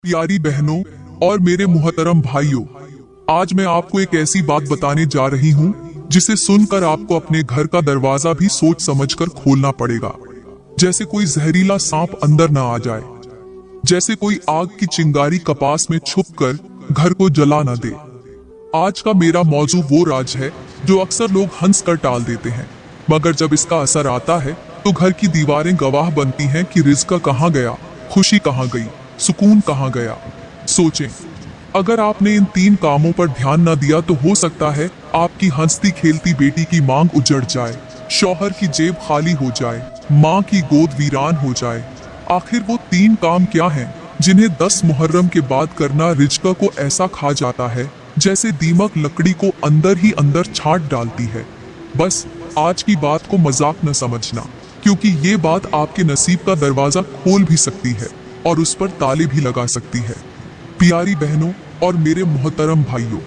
प्यारी बहनों और मेरे मुहतरम भाइयों, आज मैं आपको एक ऐसी बात बताने जा रही हूँ जिसे सुनकर आपको अपने घर का दरवाजा भी सोच समझकर खोलना पड़ेगा। जैसे कोई जहरीला सांप अंदर ना आ जाए, जैसे कोई आग की चिंगारी कपास में छुपकर घर को जला ना दे। आज का मेरा मौजू वो राज है जो अक्सर लोग हंस कर टाल देते हैं, मगर जब इसका असर आता है तो घर की दीवारें गवाह बनती हैं कि रिज़्क कहाँ गया, खुशी कहाँ गई, सुकून कहाँ गया। सोचें, अगर आपने इन 3 कामों पर ध्यान न दिया तो हो सकता है आपकी हंसती खेलती बेटी की मांग उजड़ जाए, शौहर की जेब खाली हो जाए, माँ की गोद वीरान हो जाए। आखिर वो 3 काम क्या हैं जिन्हें 10 मुहर्रम के बाद करना रिज़्क को ऐसा खा जाता है जैसे दीमक लकड़ी को अंदर ही अंदर छांट डालती है। बस आज की बात को मजाक न समझना, क्योंकि ये बात आपके नसीब का दरवाजा खोल भी सकती है और उस पर ताले भी लगा सकती है। प्यारी बहनों और मेरे मोहतरम भाइयों,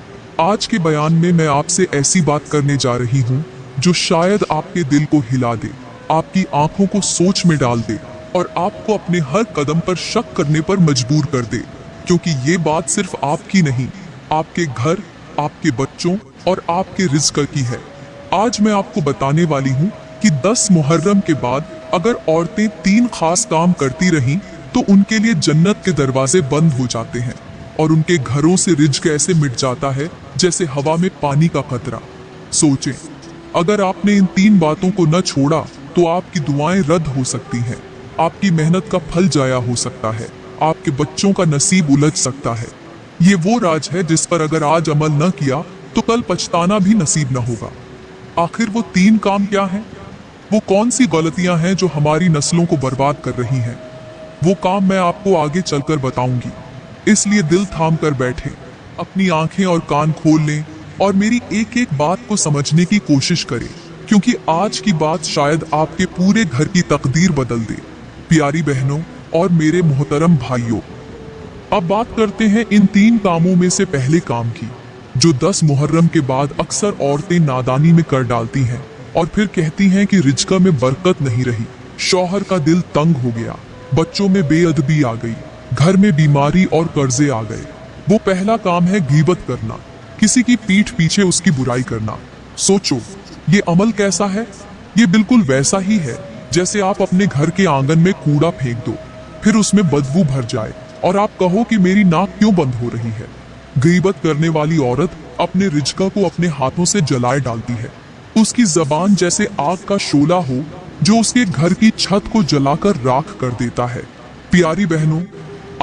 आज के बयान में मैं आपसे ऐसी बात करने जा रही हूँ जो शायद आपके दिल को हिला दे, आपकी आंखों को सोच में डाल दे और आपको अपने हर कदम पर शक करने पर मजबूर कर दे, क्योंकि ये बात सिर्फ आपकी नहीं, आपके घर, आपके बच्चों और आपके रिज़्क की है। आज मैं आपको बताने वाली हूँ कि 10 मुहर्रम के बाद अगर औरतें 3 खास काम करती रहीं तो उनके लिए जन्नत के दरवाजे बंद हो जाते हैं और उनके घरों से रिज़्क ऐसे मिट जाता है जैसे हवा में पानी का कतरा। सोचें, अगर आपने इन 3 बातों को न छोड़ा तो आपकी दुआएं रद्द हो सकती हैं, आपकी मेहनत का फल जाया हो सकता है, आपके बच्चों का नसीब उलझ सकता है। ये वो राज है जिस पर अगर आज अमल न किया तो कल पछताना भी नसीब न होगा। आखिर वो 3 काम क्या हैं? वो कौन सी गलतियां हैं जो हमारी नस्लों को बर्बाद कर रही हैं? वो काम मैं आपको आगे चलकर बताऊंगी, इसलिए दिल थाम कर बैठें, अपनी आंखें और कान खोल लें और मेरी एक एक बात को समझने की कोशिश करें, क्योंकि आज की बात शायद आपके पूरे घर की तकदीर बदल दे। प्यारी बहनों और मेरे मोहतरम भाइयों, अब बात करते हैं इन 3 कामों में से पहले काम की, जो 10 मुहर्रम के बाद अक्सर औरतें नादानी में कर डालती हैं और फिर कहती हैं कि रिज़्क में बरकत नहीं रही, शौहर का दिल तंग हो गया, बच्चों में बेअदबी आ गई, घर में बीमारी और कर्जे आ गए। वो पहला काम है गीबत करना, किसी की पीठ पीछे उसकी बुराई करना। सोचो, ये अमल कैसा है? ये बिल्कुल वैसा ही है जैसे आप अपने घर के आंगन में कूड़ा फेंक दो, फिर उसमें बदबू भर जाए और आप कहो कि मेरी नाक क्यों बंद हो रही है। गीबत करने वाली औरत अपने रिज़्क को अपने हाथों से जलाए डालती है। उसकी जबान जैसे आग का शोला हो जो उसके घर की छत को जलाकर राख कर देता है। प्यारी बहनों,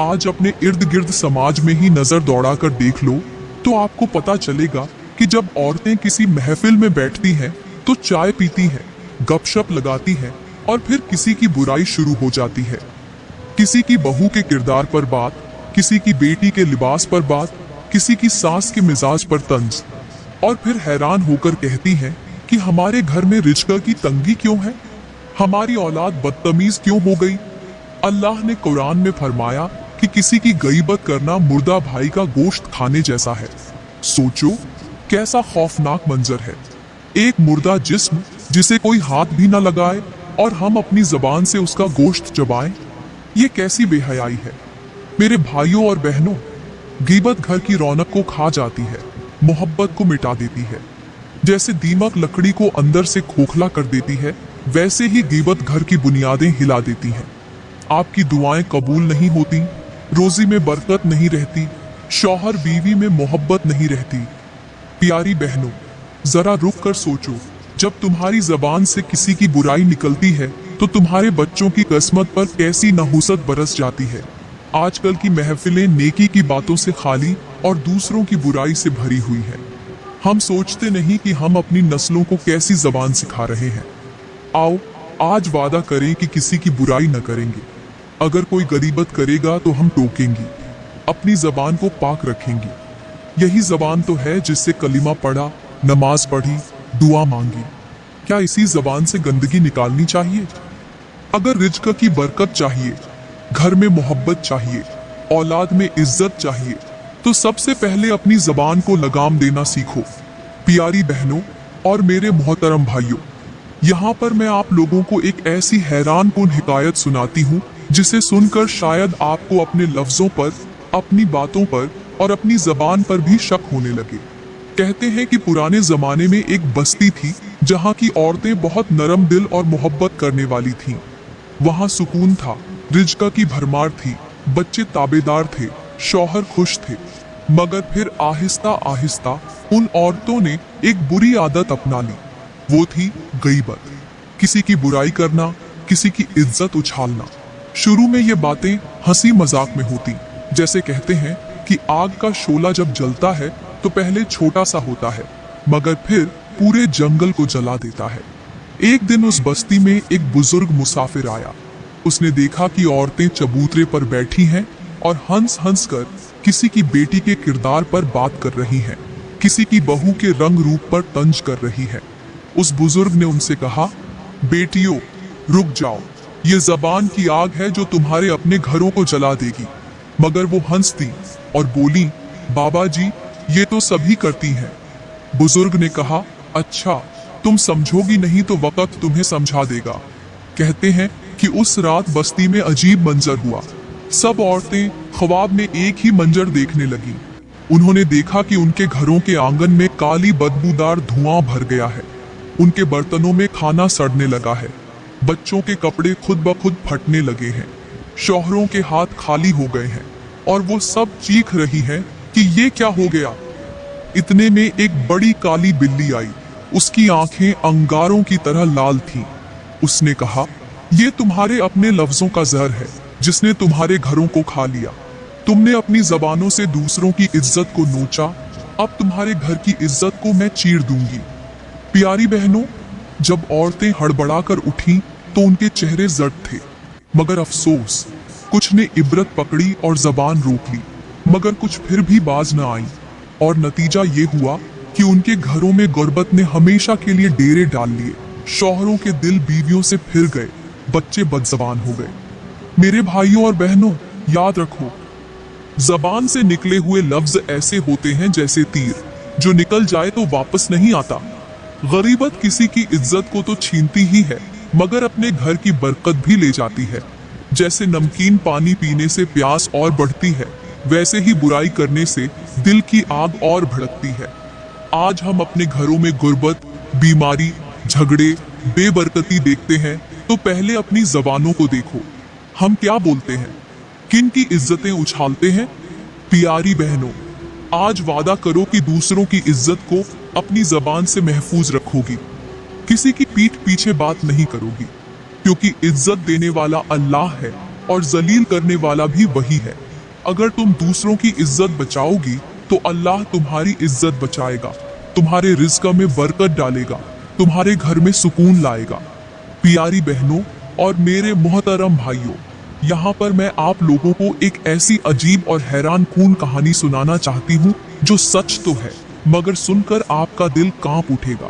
आज अपने इर्द गिर्द समाज में ही नजर दौड़ाकर देख लो तो आपको पता चलेगा कि जब औरतें किसी महफिल में बैठती हैं तो चाय पीती हैं, गपशप लगाती हैं और फिर किसी की बुराई शुरू हो जाती है। किसी की बहू के किरदार पर बात, किसी की बेटी के लिबास पर बात, किसी की सास के मिजाज पर तंज, और फिर हैरान होकर कहती हैं कि हमारे घर में रिज़्क की तंगी क्यों है, हमारी औलाद बदतमीज क्यों हो गई। अल्लाह ने कुरान में फरमाया कि किसी की गईबत करना मुर्दा भाई का गोश्त खाने जैसा है। सोचो, कैसा खौफनाक मंजर है। एक मुर्दा जिस्म जिसे कोई हाथ भी न लगाए और हम अपनी जबान से उसका गोश्त चबाएं, ये कैसी बेहयाई है। मेरे भाइयों और बहनों, गीबत घर की रौनक को खा जाती है, मोहब्बत को मिटा देती है। जैसे दीमक लकड़ी को अंदर से खोखला कर देती है, वैसे ही गीबत घर की बुनियादें हिला देती हैं। आपकी दुआएं कबूल नहीं होती, रोजी में बरकत नहीं रहती, शौहर बीवी में मोहब्बत नहीं रहती। प्यारी बहनों, जरा रुक कर सोचो, जब तुम्हारी जबान से किसी की बुराई निकलती है तो तुम्हारे बच्चों की किस्मत पर कैसी नहुसत बरस जाती है। आजकल की महफिलें नेकी की बातों से खाली और दूसरों की बुराई से भरी हुई है। हम सोचते नहीं कि हम अपनी नस्लों को कैसी जबान सिखा रहे हैं। आओ, आज वादा करें कि किसी की बुराई न करेंगे। अगर कोई गरीबत करेगा तो हम टोकेंगी, अपनी जबान को पाक रखेंगी। यही जबान तो है जिससे कलिमा पढ़ा, नमाज पढ़ी, दुआ मांगी। क्या इसी जबान से गंदगी निकालनी चाहिए? अगर रिज़्क की बरकत चाहिए, घर में मोहब्बत चाहिए, औलाद में इज्जत चाहिए, तो सबसे पहले अपनी जबान को लगाम देना सीखो। प्यारी बहनों और मेरे मोहतरम भाइयों, यहाँ पर मैं आप लोगों को एक ऐसी हैरान कुन हिकायत सुनाती हूँ जिसे सुनकर शायद आपको अपने लफ्जों पर अपनी बातों पर और अपनी जबान पर भी शक होने लगे। कहते हैं कि पुराने जमाने में एक बस्ती थी जहाँ की औरतें बहुत नरम दिल और मोहब्बत करने वाली थीं। वहाँ सुकून था, रिज़्क़ की भरमार थी, बच्चे ताबेदार थे, शौहर खुश थे। मगर फिर आहिस्ता आहिस्ता उन औरतों ने एक बुरी आदत अपना ली। वो थी गईबत, किसी की बुराई करना, किसी की इज्जत उछालना। शुरू में ये बातें हंसी मजाक में होती, जैसे कहते हैं कि आग का शोला जब जलता है तो पहले छोटा सा होता है, मगर फिर पूरे जंगल को जला देता है। एक दिन उस बस्ती में एक बुजुर्ग मुसाफिर आया। उसने देखा कि औरतें चबूतरे पर बैठी हैं और हंस हंस कर किसी की बेटी के किरदार पर बात कर रही हैं, किसी की बहू के रंग रूप पर तंज कर रही है। उस बुजुर्ग ने उनसे कहा, बेटियों रुक जाओ, ये जबान की आग है जो तुम्हारे अपने घरों को जला देगी। मगर वो हंस दी और बोली, बाबा जी ये तो सभी करती हैं। बुजुर्ग ने कहा, अच्छा तुम समझोगी नहीं तो वक्त तुम्हें समझा देगा। कहते हैं कि उस रात बस्ती में अजीब मंजर हुआ। सब औरतें ख्वाब में एक ही मंजर देखने लगी। उन्होंने देखा कि उनके घरों के आंगन में काली बदबूदार धुआं भर गया है, उनके बर्तनों में खाना सड़ने लगा है, बच्चों के कपड़े खुद ब खुद फटने लगे हैं, शौहरों के हाथ खाली हो गए हैं और वो सब चीख रही हैं कि ये क्या हो गया। इतने में एक बड़ी काली बिल्ली आई। उसकी आंखें अंगारों की तरह लाल थीं। उसने कहा, ये तुम्हारे अपने लफ्जों का जहर है जिसने तुम्हारे घरों को खा लिया। तुमने अपनी जबानों से दूसरों की इज्जत को नोचा, अब तुम्हारे घर की इज्जत को मैं चीर दूंगी। प्यारी बहनों, जब औरतें हड़बड़ाकर उठीं तो उनके चेहरे जर्द थे, मगर अफसोस कुछ ने इबरत पकड़ी और जबान रोक ली, मगर कुछ फिर भी बाज न आई। और नतीजा ये हुआ कि उनके घरों में गुर्बत ने हमेशा के लिए डेरे डाल लिए। शौहरों के दिल बीवियों से फिर गए, बच्चे बदजबान हो गए। मेरे भाइयों और बहनों, याद रखो, जबान से निकले हुए लफ्ज ऐसे होते हैं जैसे तीर, जो निकल जाए तो वापस नहीं आता। गरीबत किसी की इज्जत को तो छीनती ही है, मगर अपने घर की बरकत भी ले जाती है। जैसे नमकीन पानी पीने से प्यास और बढ़ती है, वैसे ही बुराई करने से दिल की आग और भड़कती है। आज हम अपने घरों में गुर्बत, बीमारी, झगड़े, बेबरकती देखते हैं तो पहले अपनी जबानों को देखो। हम क्या बोलते हैं, किन की इज्जतें उछालते हैं। प्यारी बहनों, आज वादा करो कि दूसरों की इज्जत को अपनी जबान से महफूज रखोगी, किसी की पीठ पीछे बात नहीं करोगी, क्योंकि इज्जत देने वाला अल्लाह है और जलील करने वाला भी वही है। अगर तुम दूसरों की इज्जत बचाओगी तो अल्लाह तुम्हारी इज्जत बचाएगा, तुम्हारे रिज़्क़ में बरकत डालेगा, तुम्हारे घर में सुकून लाएगा। प्यारी बहनों और मेरे मोहतरम भाइयों, यहाँ पर मैं आप लोगों को एक ऐसी अजीब और हैरान कून कहानी सुनाना चाहती हूँ जो सच तो है, मगर सुनकर आपका दिल कांप उठेगा।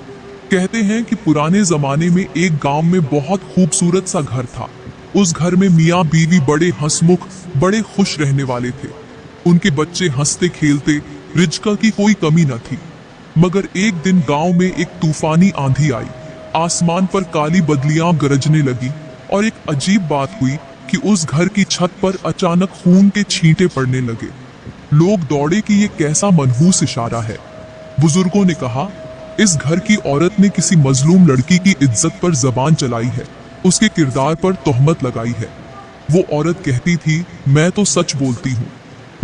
कहते हैं कि पुराने जमाने में एक गांव में बहुत खूबसूरत सा घर था। उस घर में मियाँ बीवी बड़े हंसमुख, बड़े खुश रहने वाले थे। उनके बच्चे हंसते खेलते, रिज़्क़ की कोई कमी न थी। मगर एक दिन गांव में एक तूफानी आंधी आई। आसमान पर काली बदलियां गरजने लगी और एक अजीब बात हुई कि उस घर की छत पर अचानक खून के छींटे पड़ने लगे। लोग दौड़े कि ये कैसा मनहूस इशारा है। बुजुर्गों ने कहा, इस घर की औरत ने किसी मजलूम लड़की की इज्जत पर जबान चलाई है, उसके किरदार पर तोहमत लगाई है। वो औरत कहती थी, मैं तो सच बोलती हूँ,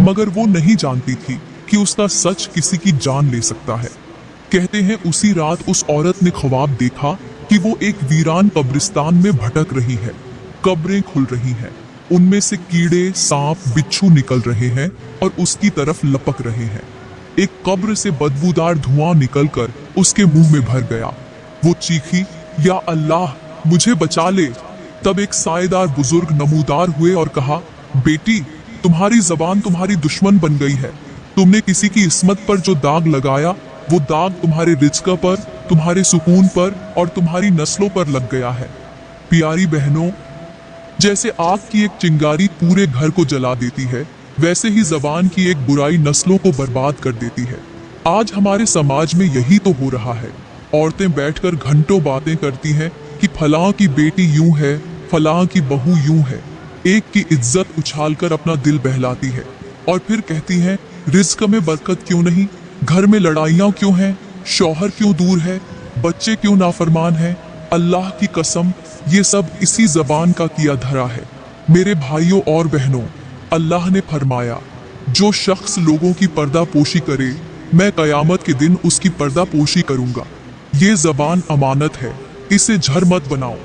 मगर वो नहीं जानती थी कि उसका सच किसी की जान ले सकता है। कहते हैं उसी रात उस औरत ने ख्वाब देखा कि वो एक वीरान कब्रिस्तान में भटक रही है। कब्रें खुल रही हैं, उनमें से कीड़े, सांप, बिच्छू निकल रहे हैं और उसकी तरफ लपक रहे हैं। एक कब्र से बदबूदार धुआं निकलकर उसके मुंह में भर गया। वो चीखी, या अल्लाह मुझे बचा ले। तब एक साएदार बुजुर्ग नमूदार हुए और कहा, बेटी तुम्हारी जबान तुम्हारी दुश्मन बन गई है। तुमने किसी की इस्मत पर जो दाग लगाया, वो दाग तुम्हारे रिज़्क़ पर, तुम्हारे सुकून पर और तुम्हारी नस्लों पर लग गया है। प्यारी बहनों, जैसे आग की एक चिंगारी पूरे घर को जला देती है, वैसे ही जबान की एक बुराई नस्लों को बर्बाद कर देती है। आज हमारे समाज में यही तो हो रहा है। औरतें बैठकर घंटों बातें करती हैं कि फलां की बेटी यूं है, फलां की बहू यूं है। एक की इज्जत उछालकर अपना दिल बहलाती है, और फिर कहती हैं, रिज्क में बरकत क्यों नहीं, घर में लड़ाइयाँ क्यों हैं, शौहर क्यों दूर है, बच्चे क्यों नाफरमान हैं। अल्लाह की कसम, ये सब इसी जबान का किया धरा है। मेरे भाइयों और बहनों, अल्लाह ने फरमाया, जो शख्स लोगों की पर्दा पोशी करे, मैं कयामत के दिन उसकी पर्दा पोशी करूंगा। ये जबान अमानत है, इसे झर मत बनाओ।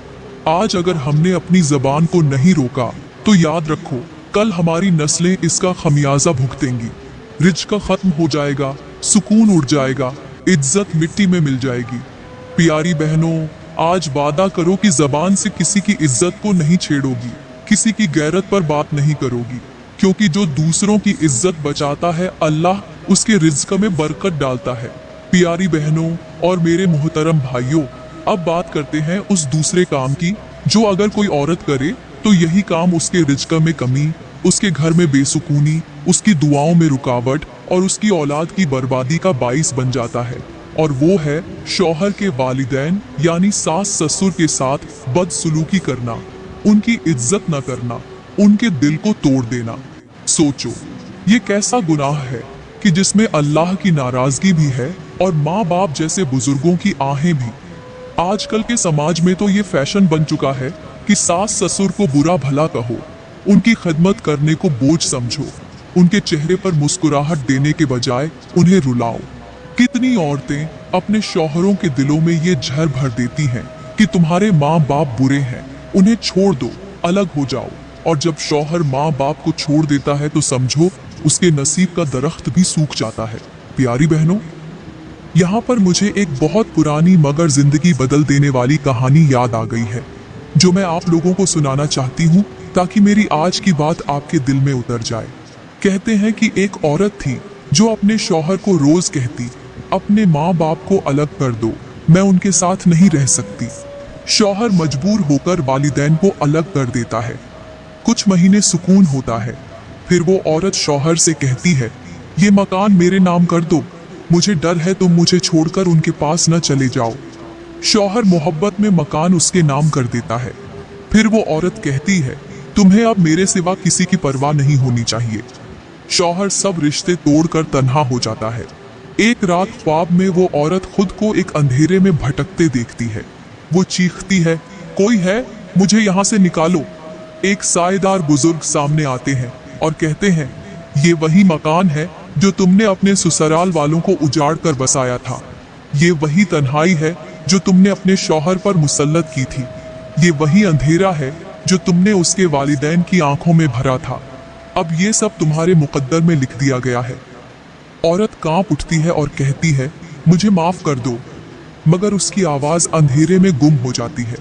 आज अगर हमने अपनी जबान को नहीं रोका तो याद रखो, कल हमारी नस्लें इसका खमियाजा भुगतेंगी। रिज्क खत्म हो जाएगा, सुकून उड़ जाएगा, इज्जत मिट्टी में मिल जाएगी। प्यारी बहनों, आज वादा करो कि जबान से किसी की इज्जत को नहीं छेड़ोगी, किसी की गैरत पर बात नहीं करोगी, क्योंकि जो दूसरों की इज्जत बचाता है, अल्लाह उसके रिज्क में बरकत डालता है। प्यारी बहनों और मेरे मोहतरम भाइयों, अब बात करते हैं उस दूसरे काम की जो अगर कोई औरत करे तो यही काम उसके रिज्क में कमी, उसके घर में बेसुकूनी, उसकी दुआओं में रुकावट और उसकी औलाद की बर्बादी का बाइस बन जाता है। और वो है शौहर के वालिदैन यानी सास ससुर के साथ बदसलूकी करना, उनकी इज्जत न करना, उनके दिल को तोड़ देना। सोचो, ये कैसा गुनाह है कि जिसमें अल्लाह की नाराजगी भी है और माँ बाप जैसे बुजुर्गों की आहें भी। आजकल के समाज में तो ये फैशन बन चुका है कि सास ससुर को बुरा भला कहो, उनकी खिदमत करने को बोझ समझो, उनके चेहरे पर मुस्कुराहट देने के बजाय उन्हें रुलाओ। कितनी औरतें अपने शौहरों के दिलों में ये जहर भर देती हैं कि तुम्हारे माँ बाप बुरे हैं, उन्हें छोड़ दो, अलग हो जाओ। और जब शौहर माँ बाप को छोड़ देता है तो समझो उसके नसीब का दरख्त भी सूख जाता है। प्यारी बहनों, यहाँ पर मुझे एक बहुत पुरानी मगर जिंदगी बदल देने वाली कहानी याद आ गई है, जो मैं आप लोगों को सुनाना चाहती हूँ ताकि मेरी आज की बात आपके दिल में उतर जाए। कहते हैं कि एक औरत थी जो अपने शौहर को रोज कहती, अपने माँ बाप को अलग कर दो, मैं उनके साथ नहीं रह सकती। शौहर मजबूर होकर वालिदैन को अलग कर देता है। कुछ महीने सुकून होता है, फिर वो औरत शौहर से कहती है, ये मकान मेरे नाम कर दो, मुझे डर है तुम मुझे छोड़कर उनके पास न चले जाओ। शौहर मोहब्बत में मकान उसके नाम कर देता है। फिर वो औरत कहती है, तुम्हें अब मेरे सिवा किसी की परवाह नहीं होनी चाहिए। शौहर सब रिश्ते तोड़कर तन्हा हो जाता है। एक रात ख्वाब में वो औरत खुद को एक अंधेरे में भटकते देखती है। वो चीखती है, कोई है, मुझे यहाँ से निकालो। एक साएदार बुजुर्ग सामने आते हैं और कहते हैं, ये वही मकान है जो तुमने अपने ससुराल वालों को उजाड़ कर बसाया था। ये वही तन्हाई है जो तुमने अपने शौहर पर मुसल्लत की थी। ये वही अंधेरा है जो तुमने उसके वालिदैन की आंखों में भरा था। अब ये सब तुम्हारे मुकद्दर में लिख दिया गया है। औरत कांप उठती है और कहती है, मुझे माफ कर दो, मगर उसकी आवाज अंधेरे में गुम हो जाती है।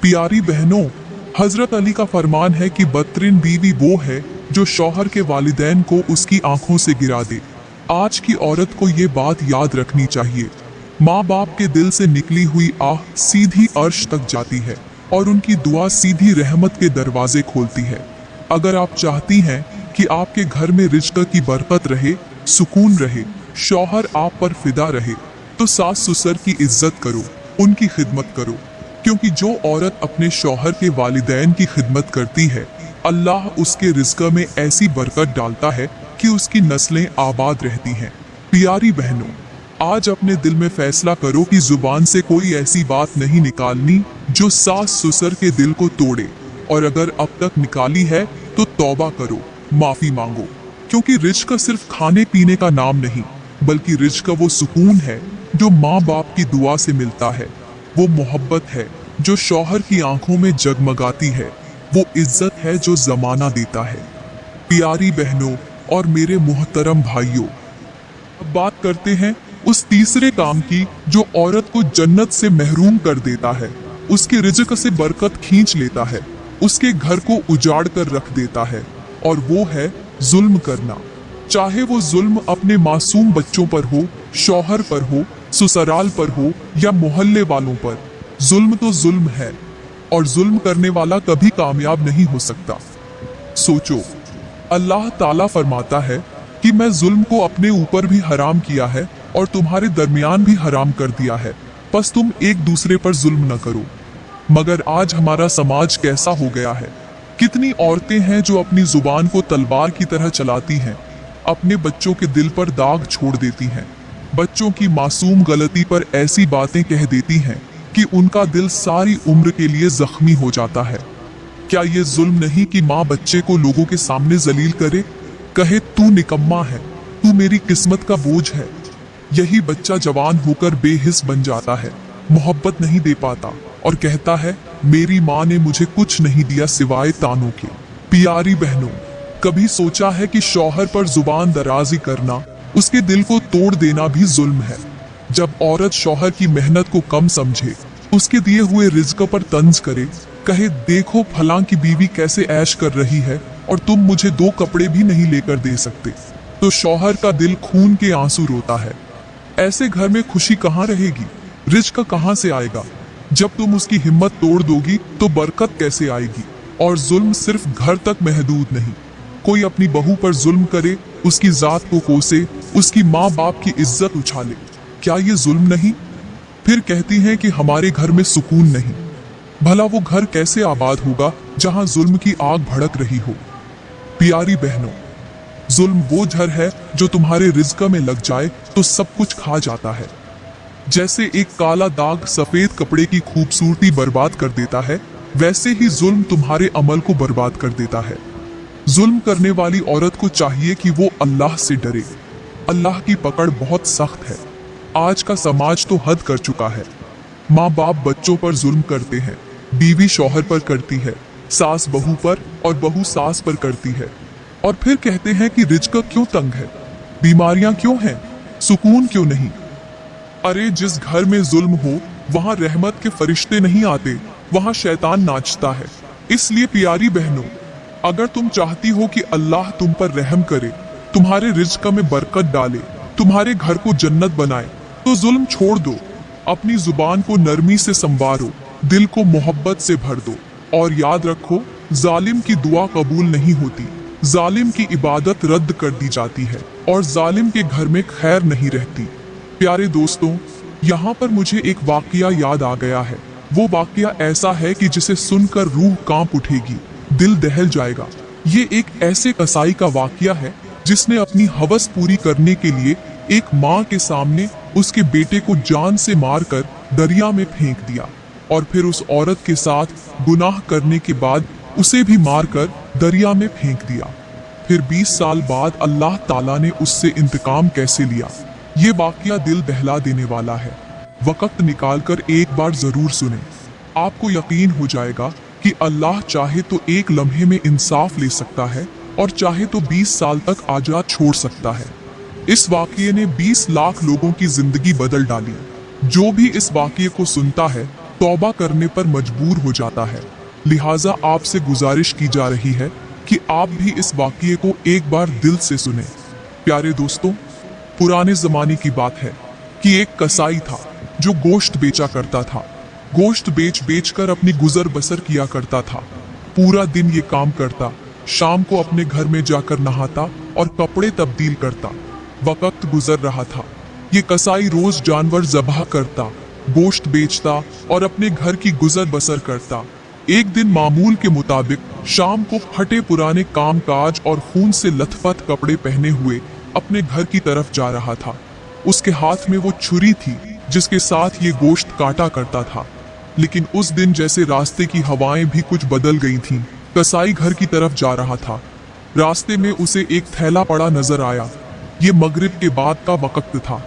प्यारी बहनों, हजरत अली का फरमान है कि बदतरीन बीवी वो है जो शौहर के वालिदैन को उसकी आंखों से गिरा दे। आज की औरत को ये बात याद रखनी चाहिए। माँ बाप के दिल से निकली हुई आह सीधी अर्श तक जाती है और उनकी दुआ सीधी रहमत के दरवाजे खोलती है। अगर आप चाहती हैं कि आपके घर में रिज्क की बरकत रहे, सुकून रहे, शौहर आप पर फिदा रहे, तो सास ससुर की इज्जत करो, उनकी खिदमत करो, क्योंकि जो औरत अपने शौहर के वालिदैन की खिदमत करती है, अल्लाह उसके रिज्क में ऐसी बरकत डालता है कि उसकी नस्लें आबाद रहती हैं। प्यारी बहनों, आज अपने दिल में फैसला करो कि जुबान से कोई ऐसी बात नहीं निकालनी जो सास ससुर के दिल को तोड़े, और अगर अब तक निकाली है तो तौबा करो, माफी मांगो, क्योंकि रिज्क सिर्फ खाने पीने का नाम नहीं, बल्कि रिज्क वो सुकून है जो माँ बाप की दुआ से मिलता है। वो मोहब्बत है जो शौहर की आंखों में जगमगाती है। वो इज्जत है जो जमाना देता है। प्यारी बहनों और मेरे मोहतरम भाइयों, अब बात करते हैं उस तीसरे काम की जो औरत को जन्नत से महरूम कर देता है, उसके रिज्क से बरकत खींच लेता है, उसके घर को उजाड़ कर रख देता है, और वो है जुल्म करना। चाहे वो जुल्म अपने मासूम बच्चों पर हो, शौहर पर हो, ससुराल पर हो या मोहल्ले वालों पर, जुल्म तो जुल्म है और जुल्म करने वाला कभी कामयाब नहीं हो सकता। सोचो, अल्लाह ताला फरमाता है कि मैं जुल्म को अपने ऊपर भी हराम किया है और तुम्हारे दरमियान भी हराम कर दिया है, बस तुम एक दूसरे पर जुल्म न करो। मगर आज हमारा समाज कैसा हो गया है। कितनी औरतें हैं जो अपनी जुबान को तलवार की तरह चलाती हैं, अपने बच्चों के दिल पर दाग छोड़ देती हैं। बच्चों की मासूम गलती पर ऐसी बातें कह देती हैं कि उनका दिल सारी उम्र के लिए जख्मी हो जाता है। क्या ये जुल्म नहीं कि माँ बच्चे को लोगों के सामने जलील करे, कहे तू निकम्मा है, तू मेरी किस्मत का बोझ है। यही बच्चा जवान होकर बेहिस बन जाता है, मोहब्बत नहीं दे पाता और कहता है मेरी माँ ने मुझे कुछ नहीं दिया सिवाय तानों के। प्यारी बहनों, कभी सोचा है कि शौहर पर जुबान दराजी करना, उसके दिल को तोड़ देना भी जुल्म है। जब औरत शौहर की मेहनत को कम समझे, उसके दिए हुए रिज्क पर तंज करे, कहे देखो फलां की बीवी कैसे ऐश कर रही है और तुम मुझे 2 कपड़े भी नहीं लेकर दे सकते, तो शौहर का दिल खून के आंसू रोता है। ऐसे घर में खुशी कहाँ रहेगी, रिज्क कहाँ से आएगा। जब तुम उसकी हिम्मत तोड़ दोगी तो बरकत कैसे आएगी। और जुल्म सिर्फ घर तक महदूद नहीं, कोई अपनी बहू पर जुल्म करे, उसकी जात को कोसे, उसकी माँ बाप की इज्जत उछाले, क्या ये जुल्म नहीं। फिर कहती हैं कि हमारे घर में सुकून नहीं। भला वो घर कैसे आबाद होगा जहां जुल्म की आग भड़क रही हो। प्यारी बहनों, जुल्म वो जहर है जो तुम्हारे रिज्क में लग जाए तो सब कुछ खा जाता है। जैसे एक काला दाग सफेद कपड़े की खूबसूरती बर्बाद कर देता है, वैसे ही जुल्म तुम्हारे अमल को बर्बाद कर देता है। जुल्म करने वाली औरत को चाहिए कि वो अल्लाह से डरे। अल्लाह की पकड़ बहुत सख्त है। आज का समाज तो हद कर चुका है। माँ बाप बच्चों पर जुल्म करते हैं, बीवी शौहर पर करती है, सास बहू पर और बहू सास पर करती है, और फिर कहते हैं कि रिज्क क्यों तंग है, बीमारियां क्यों हैं, सुकून क्यों नहीं। अरे जिस घर में जुल्म हो वहां रहमत के फरिश्ते नहीं आते, वहां शैतान नाचता है। इसलिए प्यारी बहनों, अगर तुम चाहती हो कि अल्लाह तुम पर रहम करे, तुम्हारे रिज्क में बरकत डाले, तुम्हारे घर को जन्नत बनाए, तो जुल्म छोड़ दो। अपनी जुबान को नरमी से संवारो, दिल को मोहब्बत से भर दो, और याद रखो जालिम की दुआ कबूल नहीं होती, जालिम की इबादत रद्द कर दी जाती है, और जालिम के घर में खैर नहीं रहती। प्यारे दोस्तों, यहाँ पर मुझे एक वाकया याद आ गया है। वो वाकया ऐसा है कि जिसे सुनकर रूह कांप उठेगी, दिल दहल जाएगा। ये एक ऐसे कसाई का वाकया है जिसने अपनी हवस पूरी करने के लिए एक माँ के सामने उसके बेटे को जान से मारकर दरिया में फेंक दिया, और फिर उस औरत के साथ गुनाह करने के बाद उसे भी मारकर दरिया में फेंक दिया। फिर 20 साल बाद अल्लाह ताला ने उससे इंतकाम कैसे लिया, ये वाकया दिल दहला देने वाला है। वक्त निकालकर एक बार जरूर सुने, आपको यकीन हो जाएगा कि अल्लाह चाहे तो एक लम्हे में इंसाफ ले सकता है और चाहे तो 20 साल तक आजाद छोड़ सकता है। इस वाकये ने 20 लाख लोगों की जिंदगी बदल डाली। जो भी इस वाकये को सुनता है तौबा करने पर मजबूर हो जाता है। लिहाजा आपसे गुजारिश की जा रही है कि आप भी इस वाकये को एक बार दिल से सुने। प्यारे दोस्तों, पुराने जमाने की बात है कि एक कसाई था जो गोश्त बेचा करता था। गोश्त बेच बेच कर अपनी गुजर बसर किया करता था। पूरा दिन ये काम करता, शाम को अपने घर में जाकर नहाता और कपड़े तब्दील करता। वक्त गुजर रहा था। ये कसाई रोज जानवर ज़बाह करता, गोश्त बेचता और अपने घर की गुजर बसर करता। एक दिन मामूल के मुताबिक शाम को फटे पुराने कामकाज और खून से लथपथ कपड़े पहने हुए अपने घर की तरफ जा रहा था। उसके हाथ में वो छुरी थी जिसके साथ ये गोश्त काटा करता था। लेकिन उस दिन जैसे रास्ते की हवाएं भी कुछ बदल गई थीं। कसाई घर की तरफ जा रहा था। रास्ते में उसे एक थैला पड़ा नजर आया। ये मगरिब के बाद का वक्त था।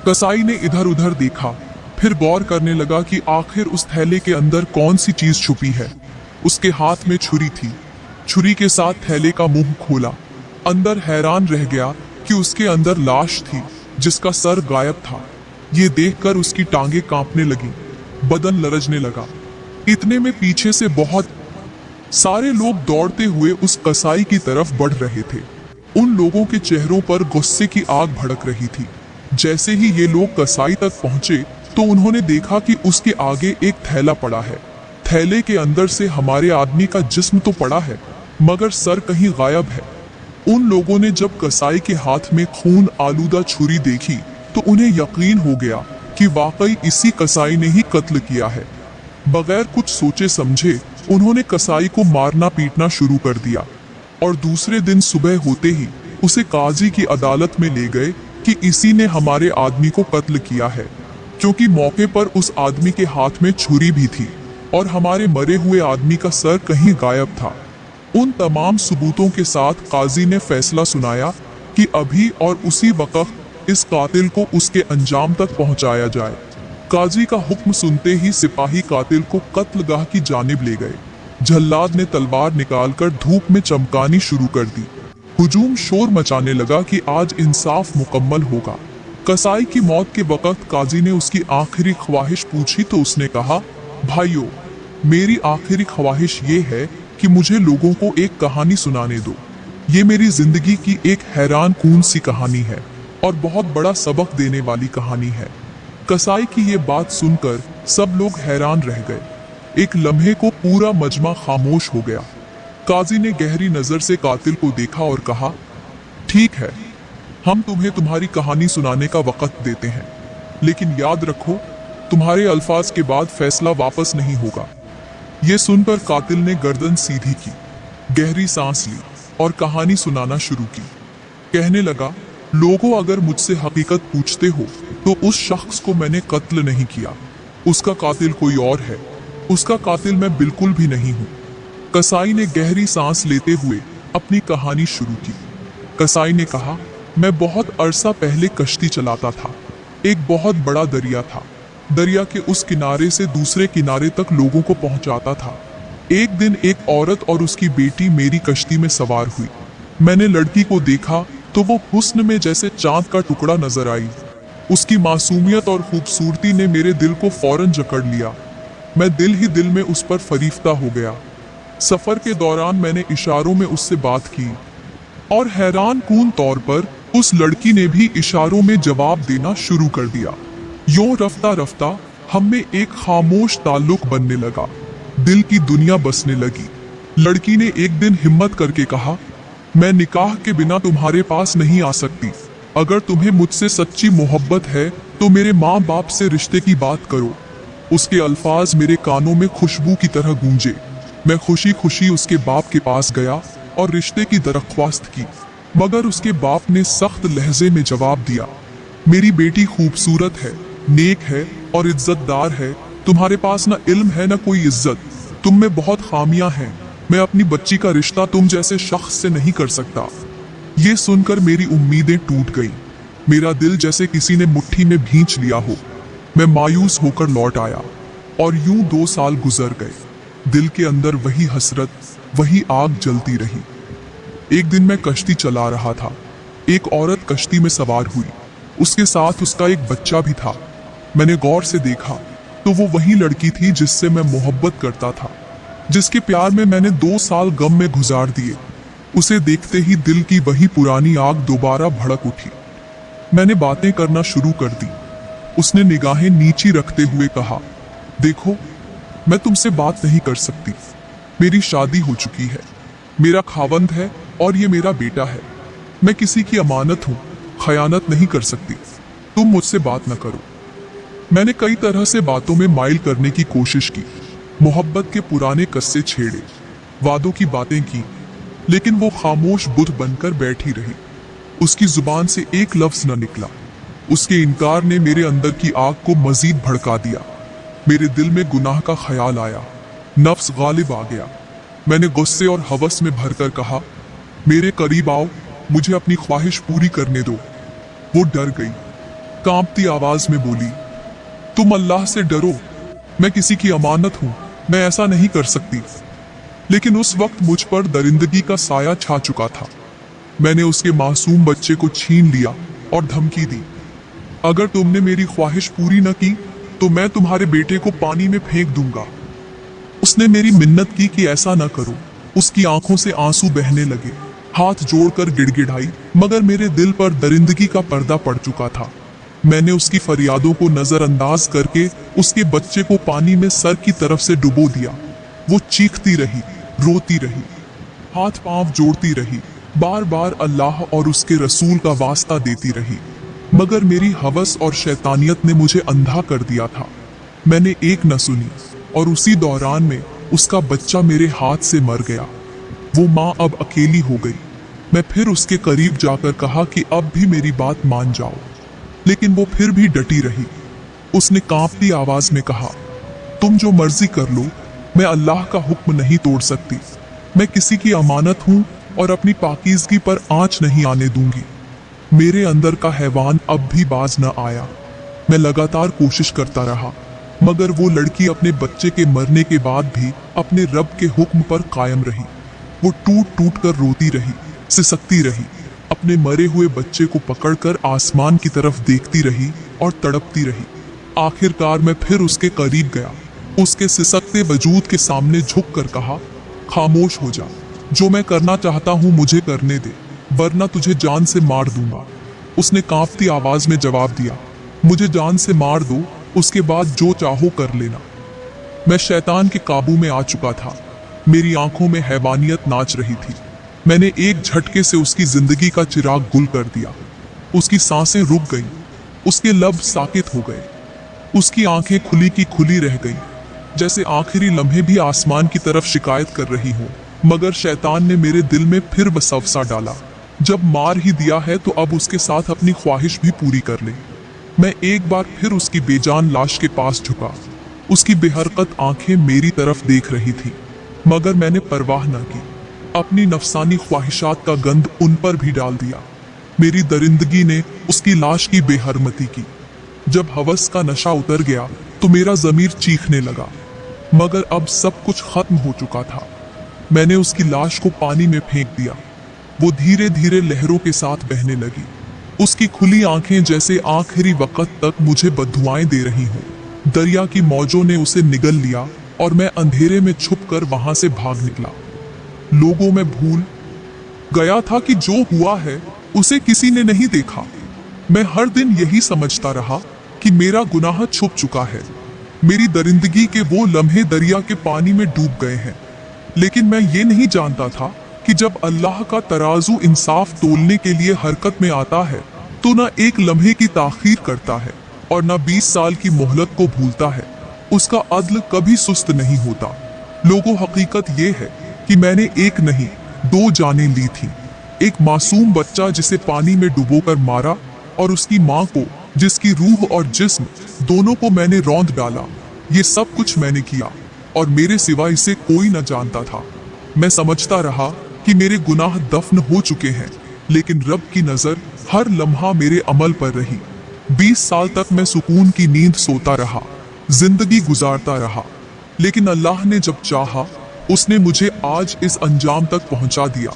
कसाई ने इधर उधर देखा, फिर गौर करने लगा कि आखिर उस थैले के अंदर कौन सी चीज छुपी है। उसके हाथ में छुरी थी। छुरी के साथ थैले का मुंह खोला। अंदर हैरान रह गया कि उसके अंदर लाश थी जिसका सर गायब था। ये देखकर उसकी टांगे कांपने लगी, बदन लरजने लगा। इतने में पीछे से बहुत सारे लोग दौड़ते हुए उस कसाई की तरफ बढ़ रहे थे। उन लोगों के चेहरों पर गुस्से की आग भड़क रही थी। जैसे ही ये लोग कसाई तक पहुंचे तो उन्होंने देखा कि उसके आगे एक थैला पड़ा है। थैले के अंदर से हमारे आदमी का जिस्म तो पड़ा है, मगर सर कहीं गायब है। उन लोगों ने जब कसाई के हाथ में खून आलूदा छुरी देखी तो उन्हें यकीन हो गया कि वाकई इसी कसाई ने ही कत्ल किया है। बगैर कुछ सोचे समझे उन्होंने कसाई को मारना पीटना शुरू कर दिया, और दूसरे दिन सुबह होते ही उसे काजी की अदालत में ले गए कि इसी ने हमारे आदमी को कत्ल किया है, क्योंकि मौके पर उस आदमी के हाथ में छुरी भी थी और हमारे मरे हुए आदमी का सर कहीं गायब था। उन तमाम सबूतों के साथ काजी ने फैसला सुनाया कि अभी और उसी वक्त इस कातिल को उसके अंजाम तक पहुंचाया जाए। काजी का हुक्म सुनते ही सिपाही कातिल को कत्लगाह की जानिब ले गए। जल्लाद ने तलवार निकालकर धूप में चमकानी शुरू कर दी। हुजूम शोर मचाने लगा कि आज इंसाफ मुकम्मल होगा। कसाई की मौत के वक्त काजी ने उसकी आखिरी ख्वाहिश पूछी तो उसने कहा, भाइयों, मेरी आखिरी ख्वाहिश ये है कि मुझे लोगों को एक कहानी सुनाने दो। ये मेरी जिंदगी की एक हैरान कून सी कहानी है और बहुत बड़ा सबक देने वाली कहानी है। कसाई की ये बात सुनकर सब लोग हैरान रह गए। एक लम्हे को पूरा मजमा खामोश हो गया। काजी ने गहरी नजर से कातिल को देखा और कहा, ठीक है, हम तुम्हें तुम्हारी कहानी सुनाने का वक्त देते हैं, लेकिन याद रखो, तुम्हारे अल्फाज के बाद फैसला वापस नहीं होगा। ये सुनकर कातिल ने गर्दन सीधी की, गहरी सांस ली और कहानी सुनाना शुरू की। कहने लगा, लोगों, अगर मुझसे हकीकत पूछते हो तो उस शख्स को मैंने कत्ल नहीं किया। उसका कातिल कोई और है। उसका कातिल मैं बिल्कुल भी नहीं हूँ। कसाई ने गहरी सांस लेते हुए अपनी कहानी शुरू की। कसाई ने कहा, मैं बहुत अरसा पहले कश्ती चलाता था। एक बहुत बड़ा दरिया था। दरिया के उस किनारे से दूसरे किनारे तक लोगों को पहुंचाता था। एक दिन एक औरत और उसकी बेटी मेरी कश्ती में सवार हुई। मैंने लड़की को देखा तो वो हुस्न में जैसे चांद का टुकड़ा नजर आई। उसकी मासूमियत और खूबसूरती ने मेरे दिल को फौरन जकड़ लिया। मैं दिल ही दिल में उस पर फरीफ्ता हो गया। सफर के दौरान मैंने इशारों में उससे बात की और हैरान कून तौर पर उस लड़की ने भी इशारों में जवाब देना शुरू कर दिया। यूं रफ्ता रफ्ता हम में एक खामोश ताल्लुक बनने लगा। दिल की दुनिया बसने लगी। लड़की ने एक दिन हिम्मत करके कहा, मैं निकाह के बिना तुम्हारे पास नहीं आ सकती। अगर तुम्हें मुझसे सच्ची मोहब्बत है तो मेरे माँ बाप से रिश्ते की बात करो। उसके अल्फाज मेरे कानों में खुशबू की तरह गूंजे। मैं खुशी खुशी उसके बाप के पास गया और रिश्ते की दरख्वास्त की, मगर उसके बाप ने सख्त लहजे में जवाब दिया, मेरी बेटी खूबसूरत है, नेक है और इज्जतदार है। तुम्हारे पास न इल्म है न कोई इज्जत। तुम में बहुत खामियां हैं। मैं अपनी बच्ची का रिश्ता तुम जैसे शख्स से नहीं कर सकता। ये सुनकर मेरी उम्मीदें टूट गई। मेरा दिल जैसे किसी ने मुट्ठी में भींच लिया हो। मैं मायूस होकर लौट आया और यूं 2 साल गुजर गए। दिल के अंदर वही हसरत, वही आग जलती रही। एक दिन मैं कश्ती चला रहा था। एक औरत कश्ती में सवार हुई। उसके साथ उसका एक बच्चा भी था। मैंने गौर से देखा तो वो वही लड़की थी जिससे मैं मोहब्बत करता था, जिसके प्यार में मैंने 2 साल गम में गुजार दिए। उसे देखते ही दिल की वही पुरानी आग दोबारा भड़क उठी। मैंने बातें करना शुरू कर दी। उसने निगाहें नीची रखते हुए कहा, देखो, मैं तुमसे बात नहीं कर सकती। मेरी शादी हो चुकी है, मेरा खावंद है और ये मेरा बेटा है। मैं किसी की अमानत हूँ, खयानत नहीं कर सकती। तुम मुझसे बात न करो। मैंने कई तरह से बातों में माइल करने की कोशिश की, मोहब्बत के पुराने कस्से छेड़े, वादों की बातें की, लेकिन वो खामोश बुत बनकर बैठी रही। उसकी जुबान से एक लफ्ज न निकला। उसके इनकार ने मेरे अंदर की आग को मजीद भड़का दिया। मेरे दिल में गुनाह का ख्याल आया। नफ्स गालिब आ गया। मैंने गुस्से और हवस में भरकर कहा, मेरे करीब आओ, मुझे अपनी ख्वाहिश पूरी करने दो। वो डर गई, कांपती आवाज में बोली, तुम अल्लाह से डरो। मैं किसी की अमानत हूं, मैं ऐसा नहीं कर सकती। लेकिन उस वक्त मुझ पर दरिंदगी का साया छा चुका था। मैंने उसके मासूम बच्चे को छीन लिया और धमकी दी, अगर तुमने मेरी ख्वाहिश पूरी न की तो मैं तुम्हारे बेटे को पानी में फेंक दूंगा। उसने मेरी मिन्नत की कि ऐसा न करो। उसकी आंखों से आंसू बहने लगे। हाथ जोड़कर गिड़गिड़ाई, मगर मेरे दिल पर दरिंदगी का पर्दा पड़ चुका था। मैंने उसकी फरियादों को नजरअंदाज करके उसके बच्चे को पानी में सर की तरफ से डुबो दिया। वो चीखती रही, रोती रही, हाथ पांव जोड़ती रही, बार बार अल्लाह और उसके रसूल का वास्ता देती रही, मगर मेरी हवस और शैतानियत ने मुझे अंधा कर दिया था। मैंने एक न सुनी और उसी दौरान में उसका बच्चा मेरे हाथ से मर गया। वो माँ अब अकेली हो गई। मैं फिर उसके करीब जाकर कहा कि अब भी मेरी बात मान जाओ, लेकिन वो फिर भी डटी रही। उसने कांपती आवाज में कहा, तुम जो मर्जी कर लो, मैं अल्लाह का हुक्म नहीं तोड़ सकती। मैं किसी की अमानत हूं और अपनी पाकीज़गी पर आंच नहीं आने दूंगी। मेरे अंदर का हैवान अब भी बाज न आया। मैं लगातार कोशिश करता रहा, मगर वो लड़की अपने बच्चे के मरने के बाद भी अपने रब के हुक्म पर कायम रही। वो टूट टूट कर रोती रही, सिसकती रही, अपने मरे हुए बच्चे को पकड़कर आसमान की तरफ देखती रही और तड़पती रही। आखिरकार मैं फिर उसके करीब गया, उसके सिसकते वजूद के सामने झुक कर कहा, खामोश हो जा। जो मैं करना चाहता हूँ मुझे करने दे, वरना तुझे जान से मार दूंगा। उसने कांपती आवाज में जवाब दिया, मुझे जान से मार दो, उसके बाद जो चाहो कर लेना। मैं शैतान के काबू में आ चुका था। मेरी आंखों में हैवानियत नाच रही थी। मैंने एक झटके से उसकी जिंदगी का चिराग गुल कर दिया। उसकी सांसें रुक गईं, उसके लब साकित हो गए, उसकी आंखें खुली की खुली रह गईं, जैसे आखिरी लम्हे भी आसमान की तरफ शिकायत कर रही हो। मगर शैतान ने मेरे दिल में फिर वसवसा डाला, जब मार ही दिया है तो अब उसके साथ अपनी ख्वाहिश भी पूरी कर ले। मैं एक बार फिर उसकी बेजान लाश के पास झुका। उसकी बेहरकत आंखें मेरी तरफ देख रही थी, मगर मैंने परवाह न की। अपनी नफसानी ख्वाहिशात का गंध उन पर भी डाल दिया। मेरी दरिंदगी ने उसकी लाश की बेहरमती की। जब हवस का नशा उतर गया तो मेरा ज़मीर चीखने लगा, मगर अब सब कुछ खत्म हो चुका था। मैंने उसकी लाश को पानी में फेंक दिया। वो धीरे धीरे लहरों के साथ बहने लगी। उसकी खुली आंखें जैसे आखिरी वक्त तक मुझे बद्दुआएं दे रही हों। दरिया की मौजों ने उसे निगल लिया और मैं अंधेरे में छुपकर वहां से भाग निकला। लोगों में भूल गया था कि जो हुआ है उसे किसी ने नहीं देखा। मैं हर दिन यही समझता रहा कि मेरा गुनाह छुप चुका है। मेरी दरिंदगी के वो लम्हे दरिया के पानी में डूब गए हैं। लेकिन मैं ये नहीं जानता था कि जब अल्लाह का तराजू इंसाफ तोलने के लिए हरकत में आता है तो न एक लम्हे की ताखीर करता है और न 20 साल की मोहलत को भूलता है। उसका अदल कभी सुस्त नहीं होता। लोगों, हकीकत ये है कि मैंने एक नहीं 2 जानें ली थी। एक मासूम बच्चा जिसे पानी में डुबोकर मारा, और उसकी माँ को जिसकी रूह और जिस्म दोनों को मैंने रौंद डाला। ये सब कुछ मैंने किया और मेरे सिवा इसे कोई न जानता था। मैं समझता रहा कि मेरे गुनाह दफन हो चुके हैं, लेकिन रब की नज़र हर लम्हा मेरे अमल पर रही। 20 साल तक मैं सुकून की नींद सोता रहा, जिंदगी गुजारता रहा, लेकिन अल्लाह ने जब चाहा उसने मुझे आज इस अंजाम तक पहुंचा दिया।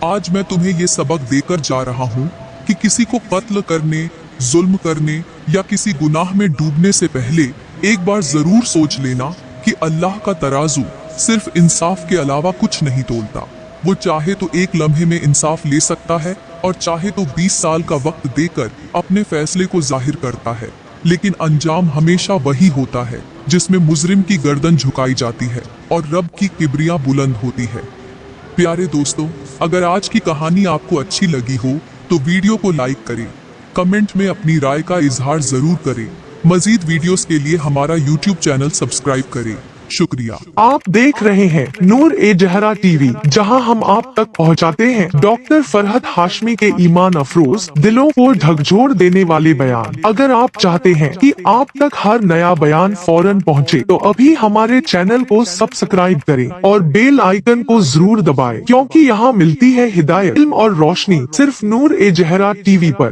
आज मैं तुम्हें ये सबक देकर जा रहा हूँ कि किसी को कत्ल करने, जुल्म करने या किसी गुनाह में डूबने से पहले एक बार जरूर सोच लेना कि अल्लाह का तराजू सिर्फ इंसाफ के अलावा कुछ नहीं तोलता। वो चाहे तो एक लम्हे में इंसाफ ले सकता है और चाहे तो 20 साल का वक्त देकर अपने फैसले को जाहिर करता है, लेकिन अंजाम हमेशा वही होता है जिसमें मुजरिम की गर्दन झुकाई जाती है और रब की किबरिया बुलंद होती है। प्यारे दोस्तों, अगर आज की कहानी आपको अच्छी लगी हो तो वीडियो को लाइक करें, कमेंट में अपनी राय का इजहार जरूर करें। मजीद वीडियोस के लिए हमारा यूट्यूब चैनल सब्सक्राइब करें। शुक्रिया। आप देख रहे हैं नूर ए जहरा टीवी, जहां हम आप तक पहुंचाते हैं डॉक्टर फरहत हाशमी के ईमान अफरोज, दिलों को झकझोर देने वाले बयान। अगर आप चाहते हैं कि आप तक हर नया बयान फौरन पहुंचे, तो अभी हमारे चैनल को सब्सक्राइब करें और बेल आइकन को जरूर दबाएं, क्योंकि यहां मिलती है हिदायत, इल्म और रोशनी सिर्फ नूर ए जहरा टीवी पर।